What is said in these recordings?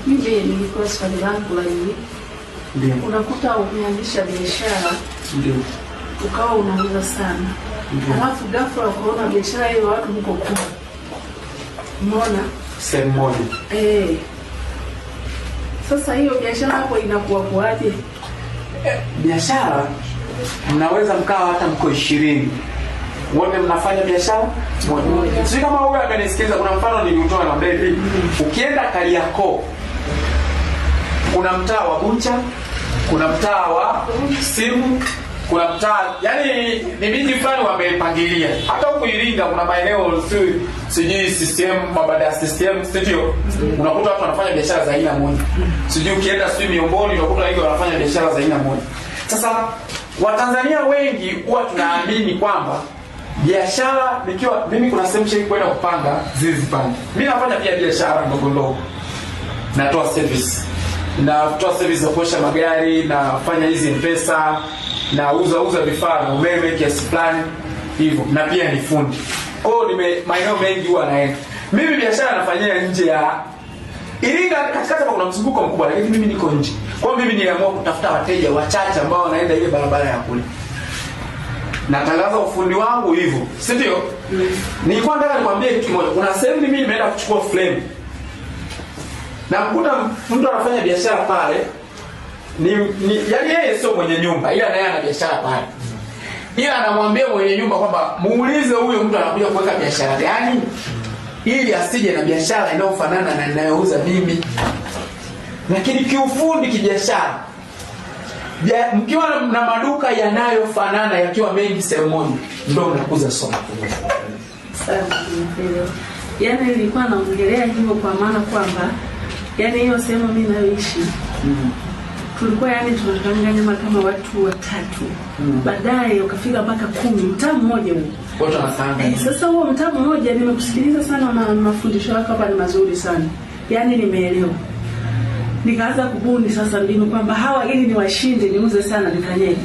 Mimi nilikuwa swali langu la hivi. Ndio. Unakuta umeanzisha biashara. Ndio. Ukawa unauza sana. Alafu ghafla ukaona biashara hiyo watu mko kubwa. Umeona? Sehemu moja. Sasa hiyo biashara hapo inakuwa kuaje? Biashara mnaweza mkawa hata mko 20. Wote mnafanya biashara moja. Sio kama wewe amenisikiliza, kuna mfano niliutoa na mbele. Ukienda Kariakoo kuna mtaa wa Buncha, kuna mtaa wa Simu, kuna mtaa, yani ni miji fulani wamepangilia. Hata huko Iringa kuna maeneo sijui system, mabada system studio. Unakuta watu wanafanya biashara za aina moja. Sijui ukienda Miomboni unakuta wengi wanafanya biashara za aina moja. Sasa Watanzania wengi huwa tunaamini kwamba biashara nikiwa mimi kuna sehemu shei kwenda kupanga zizi pande. Mimi nafanya pia biashara ndogo ndogo. Natoa service za kuosha magari, nafanya hizi M-Pesa, nauza vifaa na umeme kiasi fulani hivyo, na pia ni fundi. Maeneo mengi huwa naenda. Mimi biashara nafanyia nje ya Iringa, katikati hapa kuna mzunguko mkubwa, lakini mimi niko nje. Kwa mimi niliamua kutafuta wateja wachache ambao wanaenda ile barabara ya kule. Natangaza ufundi wangu hivyo, si ndio? Nilikuwa nataka nikwambie kitu kimoja. Kuna sehemu mimi nimeenda kuchukua flame. Na kukuta mtu anafanya biashara pale, yaani yeye sio mwenye nyumba, ila naye ana biashara pale. Ila anamwambia mwenye nyumba kwamba muulize huyo mtu anakuja kuweka biashara gani, ili asije na biashara inayofanana na ninayouza mimi. Lakini kiufundi, kibiashara, mkiwa na maduka yanayofanana yakiwa mengi sehemu moja, ndio mnakuza soko. Sawa, yaani nilikuwa naongelea hivyo kwa maana kwamba yaani hiyo sehemu mimi nayoishi tulikuwa yani tunachanganya nyama kama watu 3. Baadaye ukafika mpaka 10, mtaa mmoja huo. Watu wanafanya. Sasa huo mtaa mmoja nimekusikiliza sana na mafundisho yako hapa ni mazuri sana. Yaani nimeelewa. Nikaanza kubuni sasa mbinu kwamba hawa ili niwashinde niuze sana nifanyeje.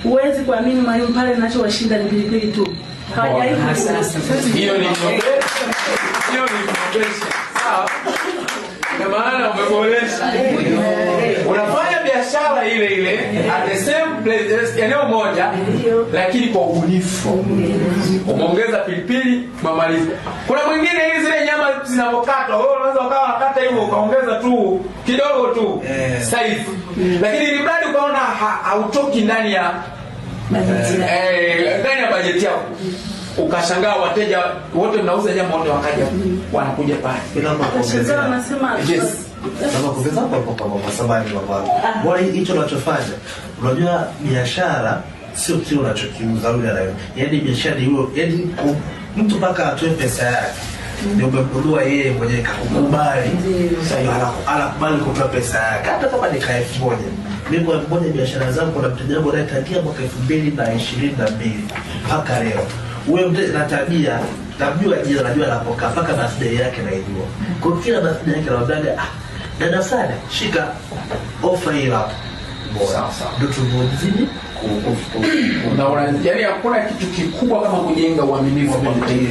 Huwezi kuamini mwalimu pale ninachowashinda ni pilipili tu. Hawajaibu sasa. Hiyo ni sawa. Na maana umeboresha. Unafanya biashara ile at the same place, eneo moja, lakini kwa ubunifu. Umeongeza pilipili, mamaliza. Kuna mwingine hizi zile nyama zinavokatwa, wewe unaweza ukawa unakata hivyo ukaongeza tu kidogo tu size. Lakini ili mradi ukaona hautoki ndani ya bajeti yako. Ukashangaa wateja wote mnauza nyama wote wakaja wanakuja pale. Sasa wanasema kama kuongeza kwa sababu ni baba. Bora hicho unachofanya. Unajua biashara sio kile unachokiuza wewe. Yaani biashara hiyo, yaani mtu mpaka atoe pesa yake. Ndio umemdua yeye mwenyewe kakukubali. Sasa anakubali kutoa pesa yake. Hata kama ni 1000. Mimi kwa moja biashara zangu kuna mteja wangu anayetangia mwaka 2022 mpaka leo. Wewe mteja na tabia, najua jina, najua anapokaa mpaka birthday yake naijua. Kwa kila birthday yake anawaambia dada sana, shika offer hii hapo. Sawa. Ndio tunazidi yaani hakuna kitu kikubwa kama kujenga uaminifu kwa mteja.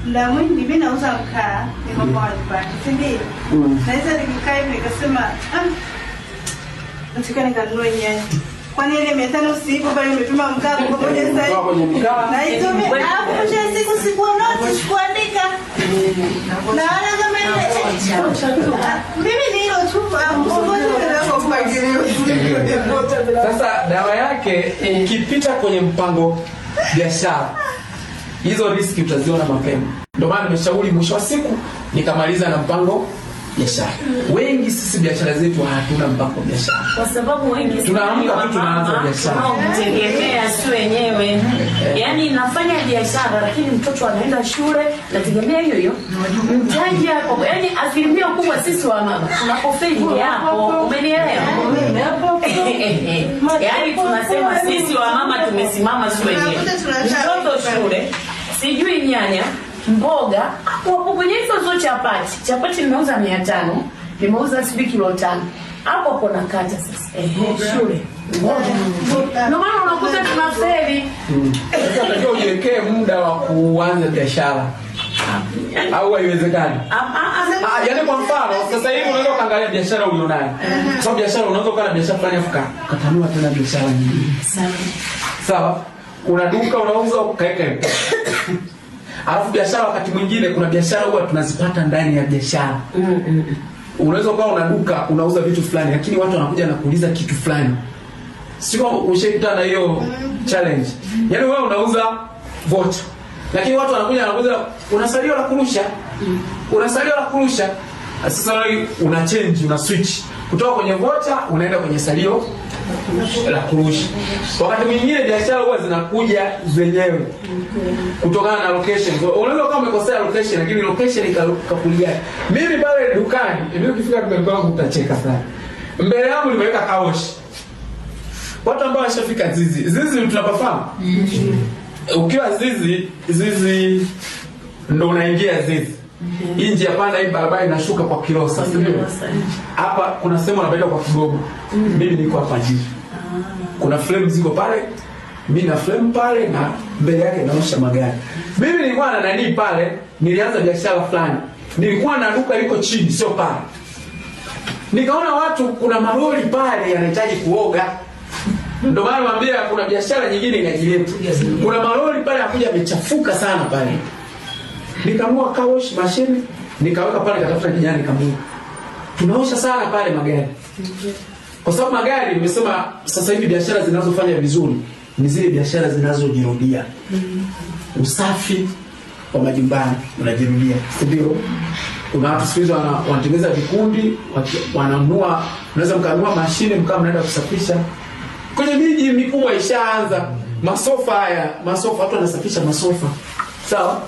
Na mwingi mimi nauza mkaa, niko kwa nyumbani. Sindi. Naweza nikikaa hivi nikasema, nataka nikanunue nyanya. Kwani ile 500 usipo bali umetuma mkaa kwa moja sasa. Na hizo hapo mwisho siku sikuondoa sikuandika. Na wala kama ile mimi ni hilo tu Sasa dawa yake ikipita kwenye mpango biashara, hizo riski utaziona mapema. Ndio maana nimeshauri mwisho wa siku nikamaliza na mpango biashara. Wengi sisi biashara zetu hatuna mpango biashara. Kwa sababu wengi tunaamka tu tunaanza biashara. Tunategemea si wenyewe. Yaani nafanya biashara lakini mtoto anaenda shule nategemea hiyo. Mtaji hapo. Yaani asilimia kubwa sisi wa mama tunapofeli hapo. Umenielewa? Yaani tunasema sisi wa mama tumesimama si wenyewe. Mtoto shule, sijui nyanya, mboga, hapo kwenye hizo zote chapati nimeuza 500, nimeuza sibi kilo 5. Hapo nakata sasa. Shule. Ndio maana unakuta tunafeli. Sasa unajua ujiwekee muda wa kuanza biashara. Au haiwezekani? Yaani kwa mfano sasa hivi unaweza kuangalia biashara ulionayo. Kwa sababu biashara unaweza kuwa na biashara fulani ukatanua tena biashara nyingine. Sawa? Una duka unauza ukaeka. Alafu biashara wakati mwingine kuna biashara huwa tunazipata ndani ya biashara. Unaweza kuwa una duka unauza vitu fulani lakini watu wanakuja na kuuliza kitu fulani. Sio ushakutana na hiyo challenge. Yaani wewe unauza vocha. Lakini watu wanakuja una salio la kurusha. Una salio la kurusha. Sasa wewe una change, una switch kutoka kwenye vocha unaenda kwenye salio la kurusha. Wakati mwingine biashara huwa zinakuja zenyewe kutokana na location. Unaweza kama umekosea location lakini location ikakulia. Mimi pale dukani, ndio ukifika dukani kwangu utacheka sana. Mbele yangu nimeweka kaoshi. Watu ambao washafika zizi tunapafahamu. Ukiwa zizi ndo unaingia zizi. Hii njia panda hii barabara inashuka kwa Kilosa. Hapa kuna sehemu anapeleka kwa Kigogo. Mimi niko hapa juu. Kuna frame ziko pale. Mimi na frame pale na mbele yake naosha magari. Mimi nilikuwa na nani pale, nilianza biashara fulani. Nilikuwa na duka liko chini sio pale. Nikaona watu kuna maroli pale yanahitaji kuoga. Ndio maana naambia kuna biashara nyingine inajileta. Kuna maroli pale yakuja yamechafuka sana pale. Nikamua car wash machine, nikaweka pale katafuta kijana nikamua. Tunaosha sana pale magari. Kwa sababu magari nimesema sasa hivi biashara zinazofanya vizuri ni zile biashara zinazojirudia. Usafi wa majumbani unajirudia. Ndio. Kuna watu siku hizo wanatengeneza vikundi, wananunua, unaweza mkanunua mashine mkao mnaenda kusafisha. Kwenye miji mikubwa ishaanza masofa watu wanasafisha masofa. Sawa?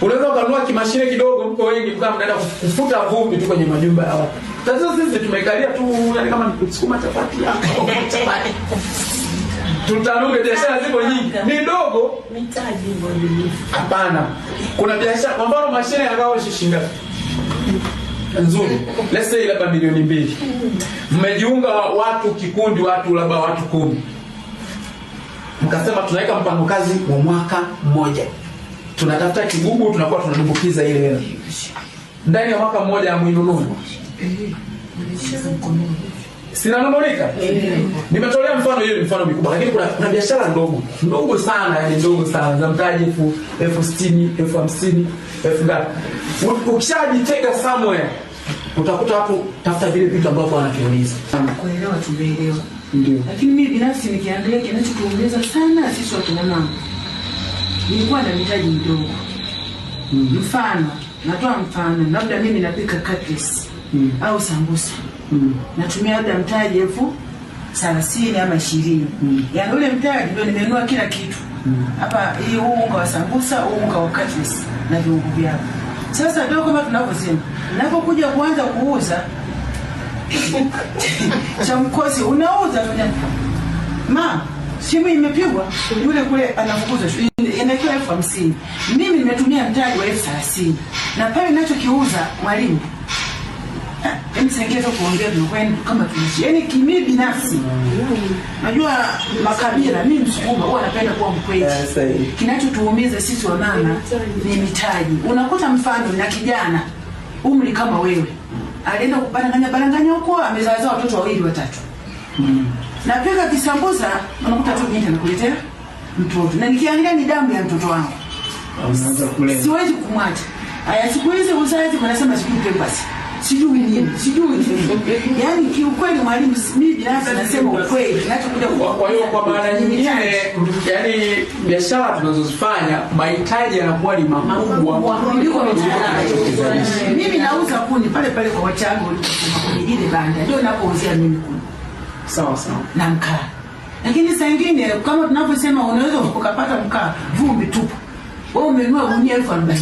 Unaweza kununua kimashine kidogo mko wengi mkao mnaenda kufuta vumbi tu kwenye majumba ya watu. Sasa sisi tumekalia tu yani kama ni kusukuma chapati hapo. Tutanuke biashara zipo nyingi. Ni ndogo mitaji ndio. Hapana. Kuna biashara kwa mfano mashine ya kawa shishinga. Nzuri. Let's say labda milioni 2. Mmejiunga watu kikundi labda watu 10. Mkasema tunaweka mpango kazi wa mwaka mmoja. Tunatafuta kigugu tunakuwa tunadumbukiza ile hela. Ndani ya mwaka mmoja amuinunue. Sinanunulika? Nimetolea mfano hiyo mfano mikubwa lakini kuna biashara ndogo sana yani ndogo sana za mtaji $60,000, $50,000, $50,000. Ukishajitega somewhere utakuta watu tafuta vile vitu ambavyo wanakiuliza. Kuelewa tumeelewa. Ndio. Lakini mimi binafsi nikiangalia kinachotuongeza sana sisi watu mama. Nilikuwa na mitaji mdogo. Mfano, natoa mfano, labda mimi napika cutlery au sambusa. Natumia labda mtaji $30,000 ama 20. Yaani ule mtaji ndio nimenunua kila kitu. Hapa hii unga wa sambusa, unga wa cutlery na viungo vyake. Sasa ndio kama tunavyosema, unapokuja kuanza kuuza chamkosi unauza simu imepigwa yule kule anafukuza inakiwa $50,000. Mimi nimetumia mtaji wa $30,000. Na pale ninachokiuza mwalimu msengeza kuongea kwenu kama tuishi. Yaani kimi binafsi. Najua makabila mimi Msukuma huwa napenda kuwa mkweli. Kinachotuumiza sisi wa mama ni mitaji. Unakuta mfano na kijana umri kama wewe. Alienda kubaranganya huko amezaza watoto 2 3. Napika kisambusa unakuta tu binti anakuletea mtoto. Na nikiangalia ni damu ya mtoto wangu. Siwezi kumwacha. Aya siku hizi uzazi wanasema sikupe basi. Sijui nini. Yaani kiukweli mwalimu mimi binafsi nasema ukweli. Kinachokuja kwa hiyo kwa maana nyingine yani biashara tunazozifanya mahitaji yanakuwa ni makubwa kuliko mitaji. Mimi nauza kuni pale kwa wachango kwenye ile banda. Ndio ninapouzia mimi kuni. Sawa. Na mkaa. Lakini saa nyingine kama tunavyosema unaweza ukapata mkaa vumbi tupu. Wewe umenunua gunia $40,000.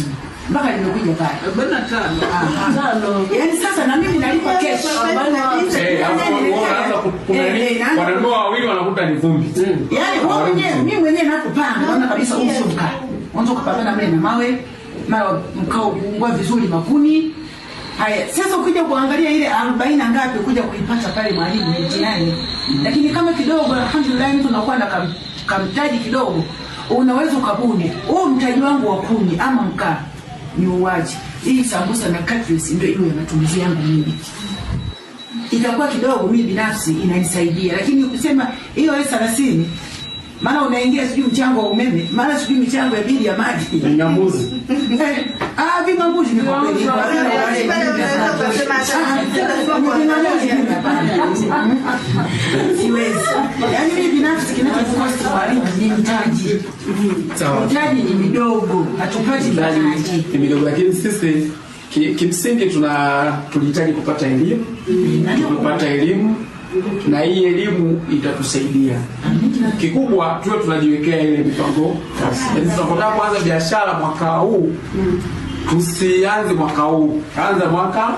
Mpaka nimekuja pale. 45. Yaani sasa na mimi nalipa kesho. Wananunua wawili wanakuta ni vumbi. Yaani mimi mwenyewe ninapopanga naona kabisa usuka. Mwanzo kupambana mle na mawe, mkao kuungua vizuri makuni. Haya, sasa ukija kuangalia ile 40 ngapi kuja kuipata pale mwalimu mtihani. Lakini kama kidogo alhamdulillah mtu anakuwa na kamtaji kidogo, unaweza ukabuni. Mtaji wangu wa kuni ama mkaa. ni uuaji. Hii sambusa na cutlery ndio iwe matumizi yangu mimi. Itakuwa kidogo mimi binafsi inanisaidia, lakini ukisema hiyo 30 maana unaingia sijui mchango wa umeme, maana sijui michango ya bili ya maji. Vingambuzi. Vingambuzi ni kwa kweli. Siwezi. Yaani mimi binafsi kinachokosti kwa ni mtaji. Mtaji ni midogo, hatupati mtaji. Ni midogo, lakini sisi kimsingi tulihitaji kupata elimu. Kupata elimu na hii elimu itatusaidia. Kikubwa tuwe tunajiwekea ile mipango. Yaani tunapotaka kuanza biashara mwaka huu, tusianze mwaka huu, anza mwaka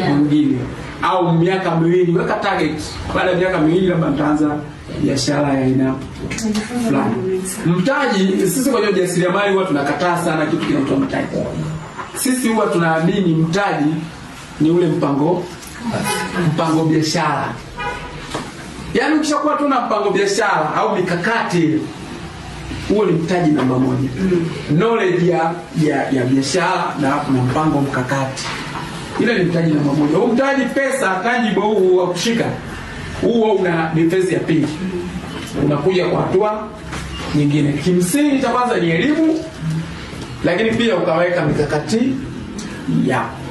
mwingine au miaka miwili, weka target. Baada ya miaka miwili labda nitaanza biashara ya aina fulani. Mtaji, sisi kwenye ujasiriamali huwa tunakataa sana kitu kinaitwa mtaji. Sisi huwa tunaamini mtaji ni ule mpango biashara. Yaani ukishakuwa tu na mpango biashara au mikakati, huo ni mtaji namba 1. Knowledge ya biashara na mpango mkakati, ile ni mtaji namba 1. Huo mtaji pesa tangible huu wa kushika, huo ni phase ya pili. Unakuja kwa hatua nyingine. Kimsingi cha kwanza ni elimu, lakini pia ukaweka mikakati yako.